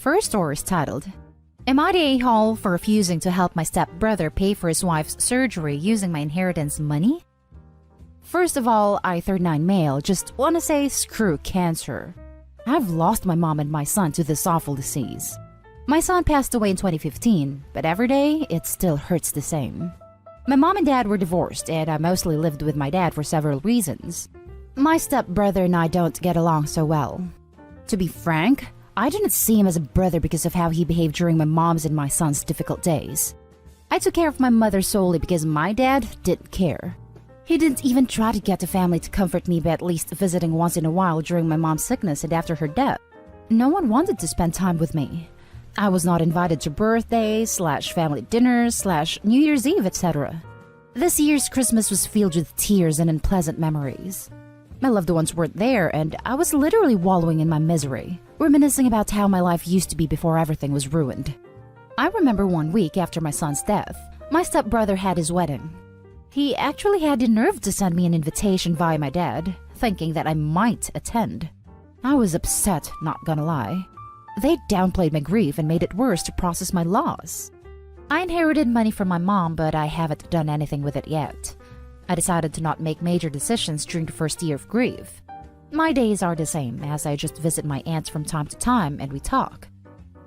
First story is titled, Am I the a-hole for refusing to help my stepbrother pay for his wife's surgery using my inheritance money? First of all, I, 39 male, just want to say screw cancer. I've lost my mom and my son to this awful disease. My son passed away in 2015, but every day it still hurts the same. My mom and dad were divorced, and I mostly lived with my dad for several reasons. My stepbrother and I don't get along so well. To be frank, I didn't see him as a brother because of how he behaved during my mom's and my son's difficult days. I took care of my mother solely because my dad didn't care. He didn't even try to get the family to comfort me by at least visiting once in a while during my mom's sickness and after her death. No one wanted to spend time with me. I was not invited to birthdays, /family dinners, /New Year's Eve, etc. This year's Christmas was filled with tears and unpleasant memories. My loved ones weren't there, and I was literally wallowing in my misery, reminiscing about how my life used to be before everything was ruined. I remember one week after my son's death, my stepbrother had his wedding. He actually had the nerve to send me an invitation via my dad, thinking that I might attend. I was upset, not gonna lie. They downplayed my grief and made it worse to process my loss. I inherited money from my mom, but I haven't done anything with it yet. I decided to not make major decisions during the first year of grief. My days are the same, as I just visit my aunts from time to time and we talk.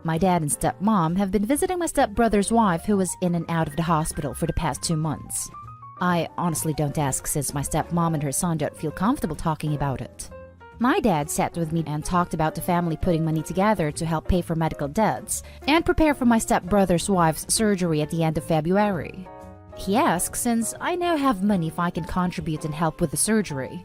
My dad and stepmom have been visiting my stepbrother's wife, who was in and out of the hospital for the past 2 months. I honestly don't ask, since my stepmom and her son don't feel comfortable talking about it. My dad sat with me and talked about the family putting money together to help pay for medical debts and prepare for my stepbrother's wife's surgery at the end of February. He asked since I now have money if I can contribute and help with the surgery.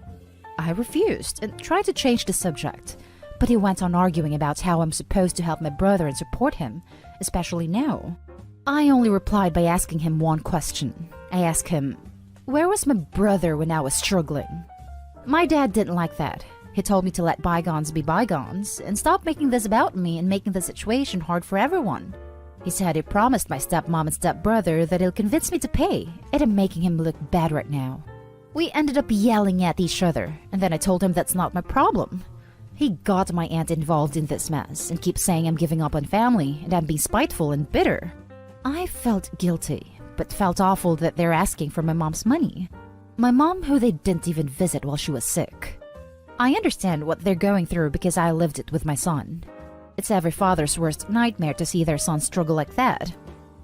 I refused and tried to change the subject, but he went on arguing about how I'm supposed to help my brother and support him, especially now. I only replied by asking him one question. I asked him, where was my brother when I was struggling? My dad didn't like that. He told me to let bygones be bygones and stop making this about me and making the situation hard for everyone. He said he promised my stepmom and stepbrother that he'll convince me to pay, and I'm making him look bad right now. We ended up yelling at each other, and then I told him that's not my problem. He got my aunt involved in this mess and keeps saying I'm giving up on family and I'm being spiteful and bitter. I felt guilty, but felt awful that they're asking for my mom's money. My mom, who they didn't even visit while she was sick. I understand what they're going through because I lived it with my son. It's every father's worst nightmare to see their son struggle like that.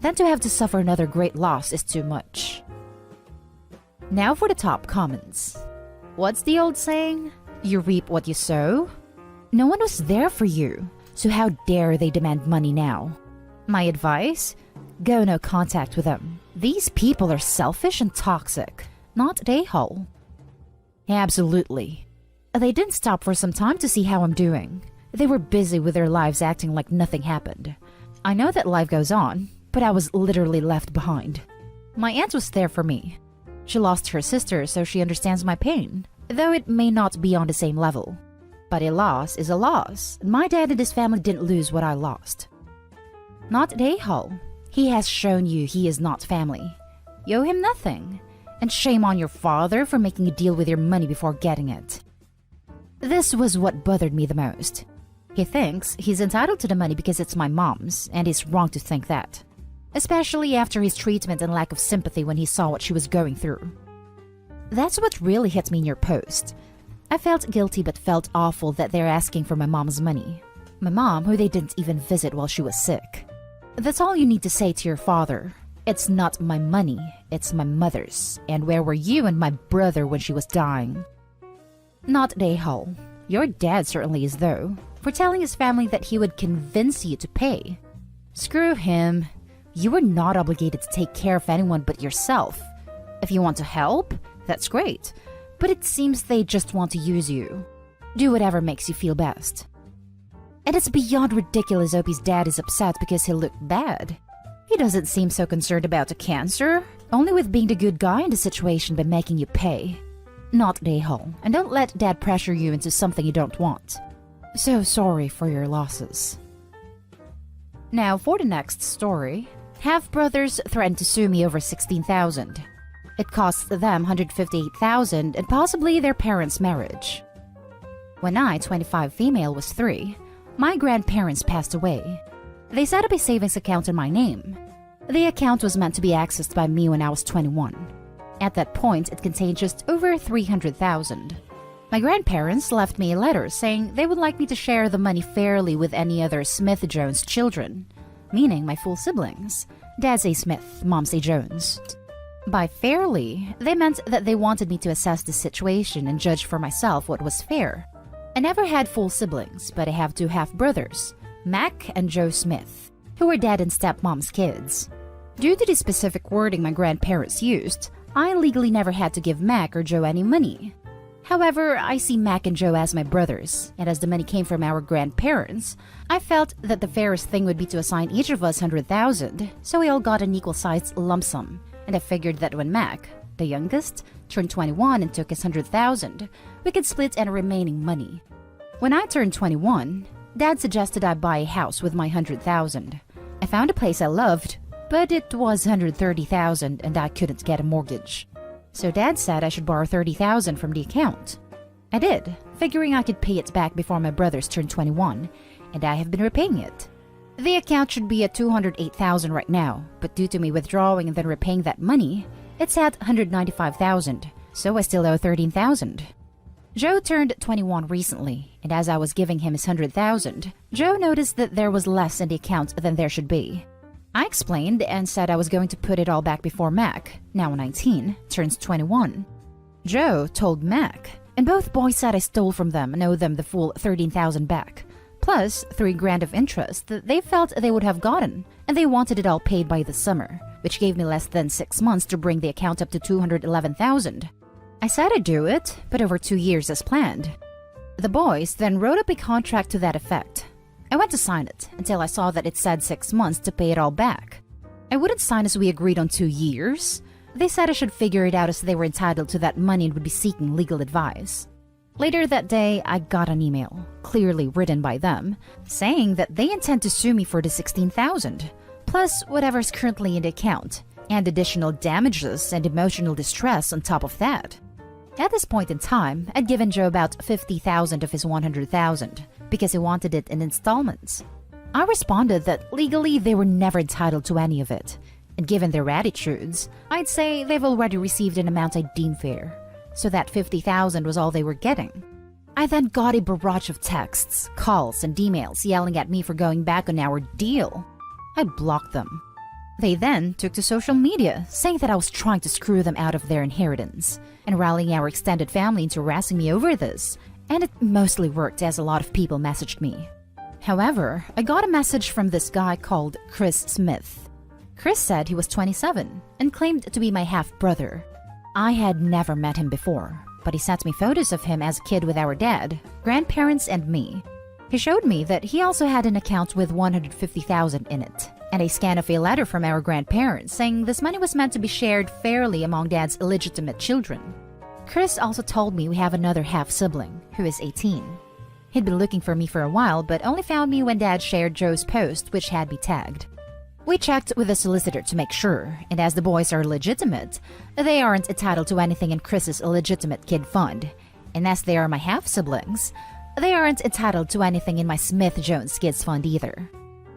Then to have to suffer another great loss is too much. Now for the top comments. What's the old saying? You reap what you sow? No one was there for you, so how dare they demand money now? My advice? Go no contact with them. These people are selfish and toxic, not a-hole. Absolutely. They didn't stop for some time to see how I'm doing. They were busy with their lives acting like nothing happened. I know that life goes on, but I was literally left behind. My aunt was there for me. She lost her sister, so she understands my pain, though it may not be on the same level. But a loss is a loss, and my dad and his family didn't lose what I lost. Not a-hole. He has shown you he is not family. You owe him nothing. And shame on your father for making a deal with your money before getting it. This was what bothered me the most. He thinks he's entitled to the money because it's my mom's, and he's wrong to think that. Especially after his treatment and lack of sympathy when he saw what she was going through. That's what really hit me in your post. I felt guilty but felt awful that they're asking for my mom's money. My mom, who they didn't even visit while she was sick. That's all you need to say to your father. It's not my money, it's my mother's. And where were you and my brother when she was dying? Not a-hole. Your dad certainly is, though, for telling his family that he would convince you to pay. Screw him. You are not obligated to take care of anyone but yourself. If you want to help, that's great, but it seems they just want to use you. Do whatever makes you feel best. And it's beyond ridiculous Opie's dad is upset because he looked bad. He doesn't seem so concerned about the cancer, only with being the good guy in the situation by making you pay. Not a-hole, and don't let dad pressure you into something you don't want. So sorry for your losses. Now for the next story. Half-brothers threatened to sue me over $16,000. It costs them $158,000 and possibly their parents' marriage. When I, 25 female, was 3, My grandparents passed away. They set up a savings account in my name. The account was meant to be accessed by me when I was 21. At that point, it contained just over 300,000. My grandparents left me a letter saying they would like me to share the money fairly with any other Smith-Jones children, meaning my full siblings. Dad's a Smith, Mom's a Jones. By fairly, they meant that they wanted me to assess the situation and judge for myself what was fair. I never had full siblings, but I have two half-brothers, Mac and Joe Smith, who were dad and stepmom's kids. Due to the specific wording my grandparents used, I legally never had to give Mac or Joe any money. However, I see Mac and Joe as my brothers, and as the money came from our grandparents, I felt that the fairest thing would be to assign each of us 100,000, so we all got an equal-sized lump sum, and I figured that when Mac, the youngest, turned 21 and took his 100,000, we could split any remaining money. When I turned 21, Dad suggested I buy a house with my 100,000. I found a place I loved, but it was 130,000 and I couldn't get a mortgage. So Dad said I should borrow 30,000 from the account. I did, figuring I could pay it back before my brothers turned 21, and I have been repaying it. The account should be at 208,000 right now, but due to me withdrawing and then repaying that money, it's at 195,000, so I still owe 13,000. Joe turned 21 recently, and as I was giving him his 100,000, Joe noticed that there was less in the account than there should be. I explained and said I was going to put it all back before Mac, now 19, turns 21. Joe told Mac, and both boys said I stole from them and owe them the full 13,000 back, plus $3,000 of interest that they felt they would have gotten, and they wanted it all paid by the summer, which gave me less than 6 months to bring the account up to 211,000. I said I'd do it, but over 2 years as planned. The boys then wrote up a contract to that effect. I went to sign it until I saw that it said 6 months to pay it all back. I wouldn't sign as we agreed on 2 years. They said I should figure it out as they were entitled to that money and would be seeking legal advice. Later that day, I got an email, clearly written by them, saying that they intend to sue me for the 16,000, plus whatever's currently in the account, and additional damages and emotional distress on top of that. At this point in time, I'd given Joe about 50,000 of his 100,000 because he wanted it in installments. I responded that legally they were never entitled to any of it, and given their attitudes, I'd say they've already received an amount I deem fair, so that 50,000 was all they were getting. I then got a barrage of texts, calls, and emails yelling at me for going back on our deal. I blocked them. They then took to social media, saying that I was trying to screw them out of their inheritance, and rallying our extended family into harassing me over this, and it mostly worked as a lot of people messaged me. However, I got a message from this guy called Chris Smith. Chris said he was 27 and claimed to be my half-brother. I had never met him before, but he sent me photos of him as a kid with our dad, grandparents, and me. He showed me that he also had an account with 150,000 in it, and a scan of a letter from our grandparents saying this money was meant to be shared fairly among Dad's illegitimate children. Chris also told me we have another half-sibling, who is 18. He'd been looking for me for a while, but only found me when Dad shared Joe's post, which had me tagged. We checked with the solicitor to make sure, and as the boys are legitimate, they aren't entitled to anything in Chris's illegitimate kid fund, and as they are my half-siblings, they aren't entitled to anything in my Smith-Jones kids fund either.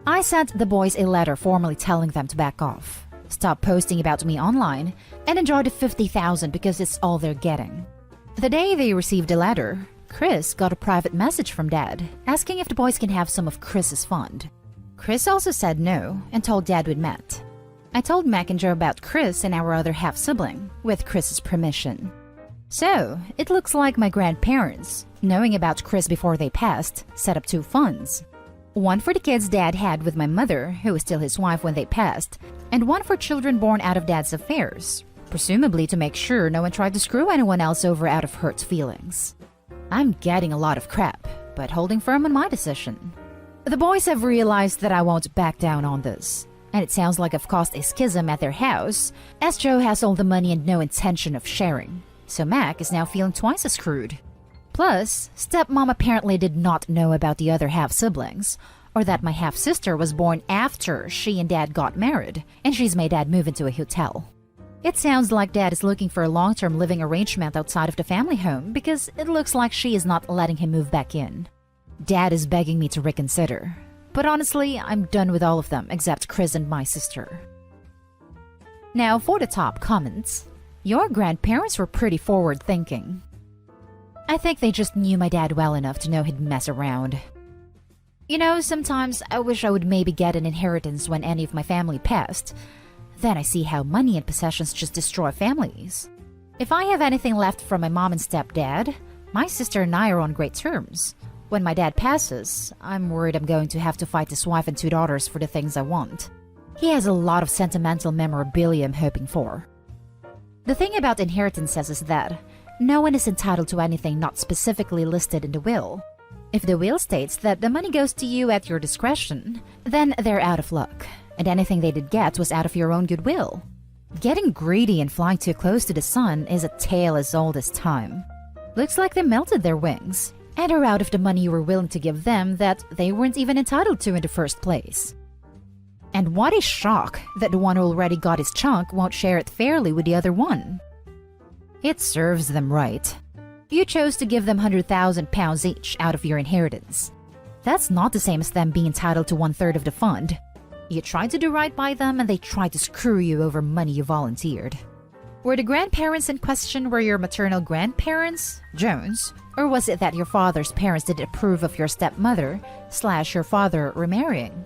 I sent the boys a letter formally telling them to back off, stop posting about me online, and enjoy the 50,000 because it's all they're getting. The day they received the letter, Chris got a private message from Dad asking if the boys can have some of Chris's fund. Chris also said no and told Dad we'd met. I told Mac and Joe about Chris and our other half-sibling, with Chris's permission. So, it looks like my grandparents, knowing about Chris before they passed, set up 2 funds. One for the kids Dad had with my mother, who was still his wife when they passed, and one for children born out of Dad's affairs, presumably to make sure no one tried to screw anyone else over out of hurt feelings. I'm getting a lot of crap, but holding firm on my decision. The boys have realized that I won't back down on this, and it sounds like I've caused a schism at their house, as Joe has all the money and no intention of sharing, so Mac is now feeling twice as screwed. Plus, stepmom apparently did not know about the other half-siblings, or that my half-sister was born after she and Dad got married, and she's made Dad move into a hotel. It sounds like Dad is looking for a long-term living arrangement outside of the family home because it looks like she is not letting him move back in. Dad is begging me to reconsider. But honestly, I'm done with all of them except Chris and my sister. Now for the top comments. Your grandparents were pretty forward-thinking. I think they just knew my dad well enough to know he'd mess around. You know, sometimes I wish I would maybe get an inheritance when any of my family passed. Then I see how money and possessions just destroy families. If I have anything left from my mom and stepdad, my sister and I are on great terms. When my dad passes, I'm worried I'm going to have to fight his wife and 2 daughters for the things I want. He has a lot of sentimental memorabilia I'm hoping for. The thing about inheritances is that no one is entitled to anything not specifically listed in the will. If the will states that the money goes to you at your discretion, then they're out of luck, and anything they did get was out of your own goodwill. Getting greedy and flying too close to the sun is a tale as old as time. Looks like they melted their wings, and are out of the money you were willing to give them that they weren't even entitled to in the first place. And what a shock that the one who already got his chunk won't share it fairly with the other one. It serves them right. You chose to give them £100,000 each out of your inheritance. That's not the same as them being entitled to 1/3 of the fund. You tried to do right by them and they tried to screw you over money you volunteered. Were the grandparents in question your maternal grandparents, Jones, or was it that your father's parents didn't approve of your stepmother / your father remarrying?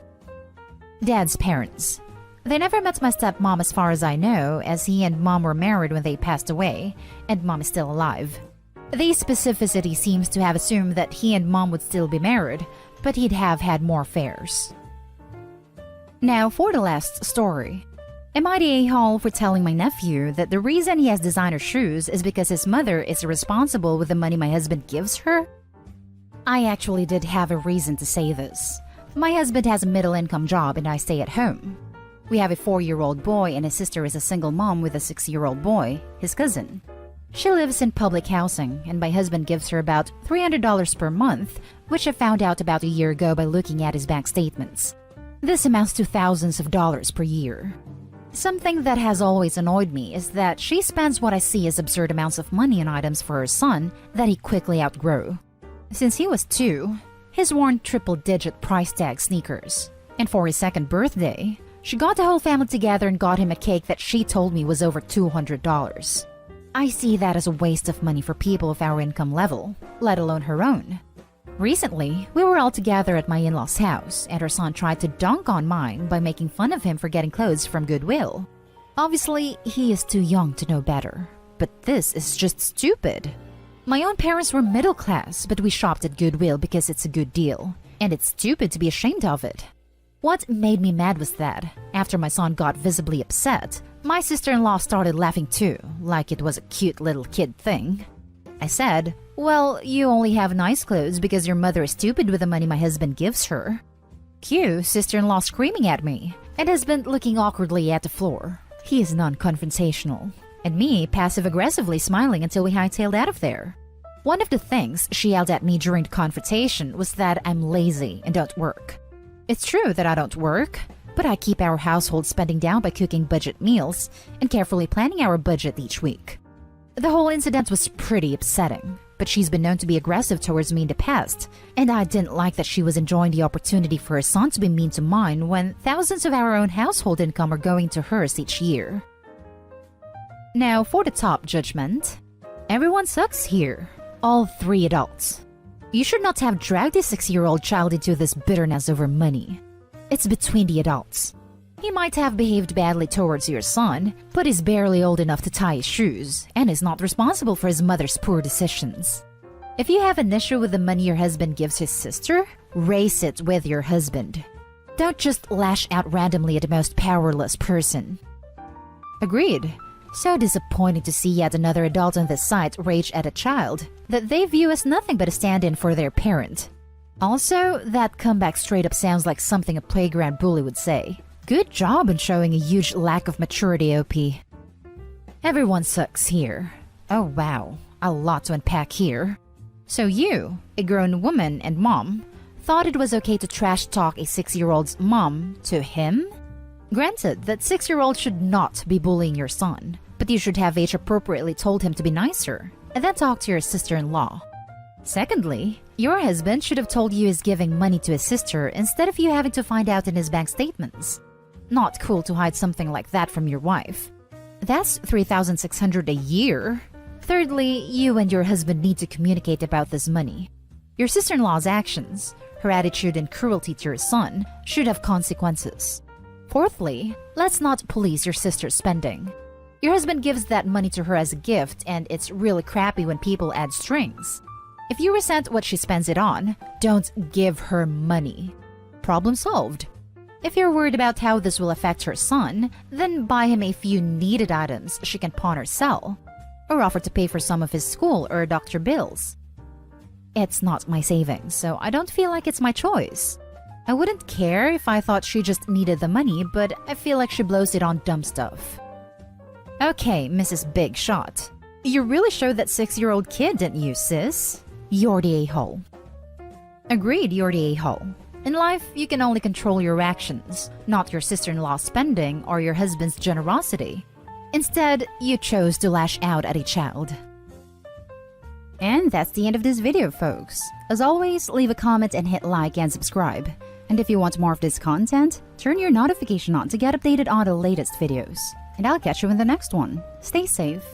Dad's parents. They never met my stepmom as far as I know, as he and mom were married when they passed away, and mom is still alive. The specificity seems to have assumed that he and mom would still be married, but he'd have had more affairs. Now for the last story. Am I the a-hole for telling my nephew that the reason he has designer shoes is because his mother is responsible with the money my husband gives her? I actually did have a reason to say this. My husband has a middle-income job and I stay at home. We have a 4-year-old boy and his sister is a single mom with a 6-year-old boy, his cousin. She lives in public housing and my husband gives her about $300 per month, which I found out about a year ago by looking at his bank statements. This amounts to thousands of dollars per year. Something that has always annoyed me is that she spends what I see as absurd amounts of money on items for her son that he quickly outgrew. Since he was 2, he's worn triple-digit price tag sneakers. And for his 2nd birthday, she got the whole family together and got him a cake that she told me was over $200. I see that as a waste of money for people of our income level, let alone her own. Recently, we were all together at my in-laws' house, and her son tried to dunk on mine by making fun of him for getting clothes from Goodwill. Obviously, he is too young to know better, but this is just stupid. My own parents were middle class, but we shopped at Goodwill because it's a good deal, and it's stupid to be ashamed of it. What made me mad was that, after my son got visibly upset, my sister-in-law started laughing too, like it was a cute little kid thing. I said, "Well, you only have nice clothes because your mother is stupid with the money my husband gives her." Cue sister-in-law screaming at me, and husband looking awkwardly at the floor. He is non-confrontational. And me passive-aggressively smiling until we hightailed out of there. One of the things she yelled at me during the confrontation was that I'm lazy and don't work. It's true that I don't work, but I keep our household spending down by cooking budget meals and carefully planning our budget each week. The whole incident was pretty upsetting, but she's been known to be aggressive towards me in the past, and I didn't like that she was enjoying the opportunity for her son to be mean to mine when thousands of our own household income are going to hers each year. Now for the top judgment. Everyone sucks here. All 3 adults. You should not have dragged a 6-year-old child into this bitterness over money. It's between the adults. He might have behaved badly towards your son, but is barely old enough to tie his shoes, and is not responsible for his mother's poor decisions. If you have an issue with the money your husband gives his sister, raise it with your husband. Don't just lash out randomly at the most powerless person. Agreed. So disappointing to see yet another adult on this site rage at a child that they view as nothing but a stand-in for their parent. Also, that comeback straight up sounds like something a playground bully would say. Good job in showing a huge lack of maturity, OP. Everyone sucks here. Oh wow, a lot to unpack here. So you, a grown woman and mom, thought it was okay to trash talk a 6-year-old's mom to him? Granted that 6-year-old should not be bullying your son, but you should have age-appropriately told him to be nicer, and then talk to your sister-in-law. Secondly, Your husband should have told you he's giving money to his sister instead of you having to find out in his bank statements. Not cool to hide something like that from your wife. That's $3,600 a year. Thirdly, you and your husband need to communicate about this money. Your sister-in-law's actions, her attitude and cruelty to your son, should have consequences. Fourthly, let's not police your sister's spending. Your husband gives that money to her as a gift, and it's really crappy when people add strings. If you resent what she spends it on, don't give her money. Problem solved. If you're worried about how this will affect her son, then buy him a few needed items she can pawn or sell, or offer to pay for some of his school or doctor bills. It's not my savings, so I don't feel like it's my choice. I wouldn't care if I thought she just needed the money, but I feel like she blows it on dumb stuff. Okay, Mrs. Big Shot. You really showed that 6-year-old kid, didn't you, sis? You're the a-hole. Agreed, you're the a-hole. In life, you can only control your actions, not your sister-in-law's spending or your husband's generosity. Instead, you chose to lash out at a child. And that's the end of this video, folks. As always, leave a comment and hit like and subscribe. And if you want more of this content, turn your notification on to get updated on the latest videos. And I'll catch you in the next one. Stay safe.